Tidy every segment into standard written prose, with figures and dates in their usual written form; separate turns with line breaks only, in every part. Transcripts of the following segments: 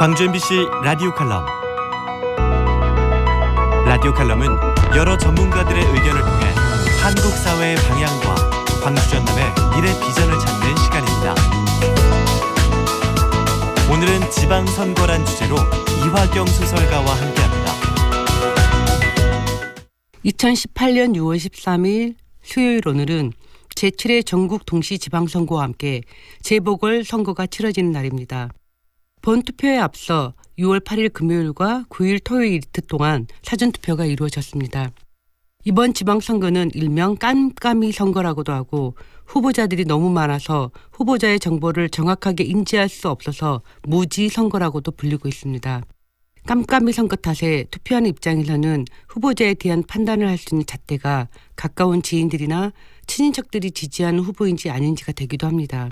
광주 MBC 라디오 칼럼. 라디오 칼럼은 여러 전문가들의 의견을 통해 한국 사회의 방향과 광주 전남의 미래 비전을 찾는 시간입니다. 오늘은 지방선거란 주제로 이화경 소설가와 함께합니다.
2018년 6월 13일 수요일 오늘은 제7회 전국 동시지방선거와 함께 재보궐선거가 치러지는 날입니다. 본 투표에 앞서 6월 8일 금요일과 9일 토요일 이틀 동안 사전투표가 이루어졌습니다. 이번 지방선거는 일명 깜깜이 선거라고도 하고 후보자들이 너무 많아서 후보자의 정보를 정확하게 인지할 수 없어서 무지 선거라고도 불리고 있습니다. 깜깜이 선거 탓에 투표하는 입장에서는 후보자에 대한 판단을 할 수 있는 잣대가 가까운 지인들이나 친인척들이 지지하는 후보인지 아닌지가 되기도 합니다.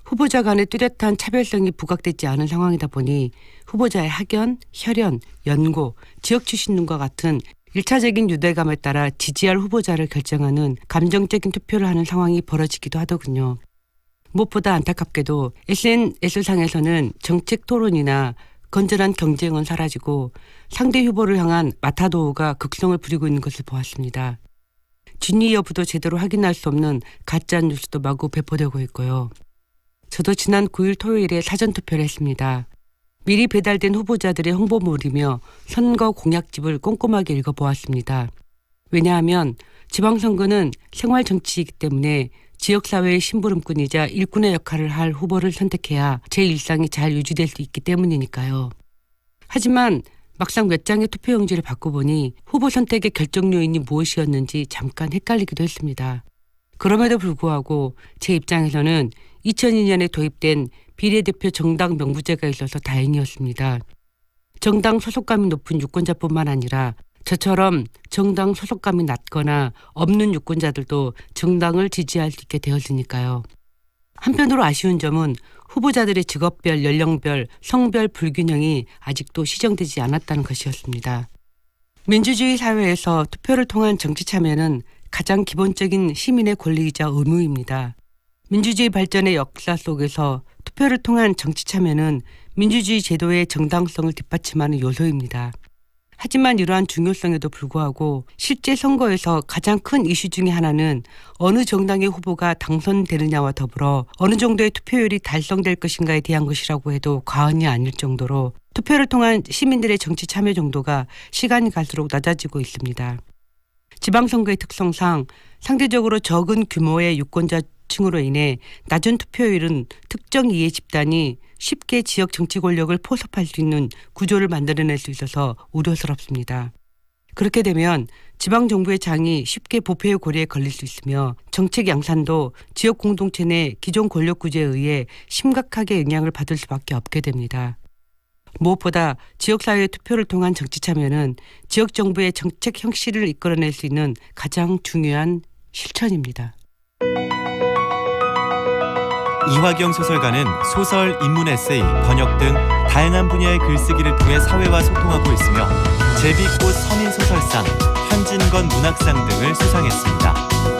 후보자 간의 뚜렷한 차별성이 부각되지 않은 상황이다 보니 후보자의 학연, 혈연, 연고, 지역 출신 등과 같은 1차적인 유대감에 따라 지지할 후보자를 결정하는 감정적인 투표를 하는 상황이 벌어지기도 하더군요. 무엇보다 안타깝게도 SNS상에서는 정책 토론이나 건전한 경쟁은 사라지고 상대 후보를 향한 마타도우가 극성을 부리고 있는 것을 보았습니다. 진위 여부도 제대로 확인할 수 없는 가짜 뉴스도 마구 배포되고 있고요. 저도 지난 9일 토요일에 사전투표를 했습니다. 미리 배달된 후보자들의 홍보물이며 선거 공약집을 꼼꼼하게 읽어보았습니다. 왜냐하면 지방선거는 생활정치이기 때문에 지역사회의 심부름꾼이자 일꾼의 역할을 할 후보를 선택해야 제 일상이 잘 유지될 수 있기 때문이니까요. 하지만 막상 몇 장의 투표용지를 받고 보니 후보 선택의 결정 요인이 무엇이었는지 잠깐 헷갈리기도 했습니다. 그럼에도 불구하고 제 입장에서는 2002년에 도입된 비례대표 정당 명부제가 있어서 다행이었습니다. 정당 소속감이 높은 유권자뿐만 아니라 저처럼 정당 소속감이 낮거나 없는 유권자들도 정당을 지지할 수 있게 되었으니까요. 한편으로 아쉬운 점은 후보자들의 직업별, 연령별, 성별 불균형이 아직도 시정되지 않았다는 것이었습니다. 민주주의 사회에서 투표를 통한 정치 참여는 가장 기본적인 시민의 권리이자 의무입니다. 민주주의 발전의 역사 속에서 투표를 통한 정치 참여는 민주주의 제도의 정당성을 뒷받침하는 요소입니다. 하지만 이러한 중요성에도 불구하고 실제 선거에서 가장 큰 이슈 중에 하나는 어느 정당의 후보가 당선되느냐와 더불어 어느 정도의 투표율이 달성될 것인가에 대한 것이라고 해도 과언이 아닐 정도로 투표를 통한 시민들의 정치 참여 정도가 시간이 갈수록 낮아지고 있습니다. 지방선거의 특성상 상대적으로 적은 규모의 유권자층으로 인해 낮은 투표율은 특정 이해 집단이 쉽게 지역 정치 권력을 포섭할 수 있는 구조를 만들어낼 수 있어서 우려스럽습니다. 그렇게 되면 지방정부의 장이 쉽게 부패의 고리에 걸릴 수 있으며 정책 양산도 지역 공동체 내 기존 권력 구조에 의해 심각하게 영향을 받을 수밖에 없게 됩니다. 무엇보다 지역사회의 투표를 통한 정치 참여는 지역정부의 정책 형식을 이끌어낼 수 있는 가장 중요한 실천입니다.
이화경 소설가는 소설, 인문 에세이, 번역 등 다양한 분야의 글쓰기를 통해 사회와 소통하고 있으며 제비꽃 서민소설상, 현진건 문학상 등을 수상했습니다.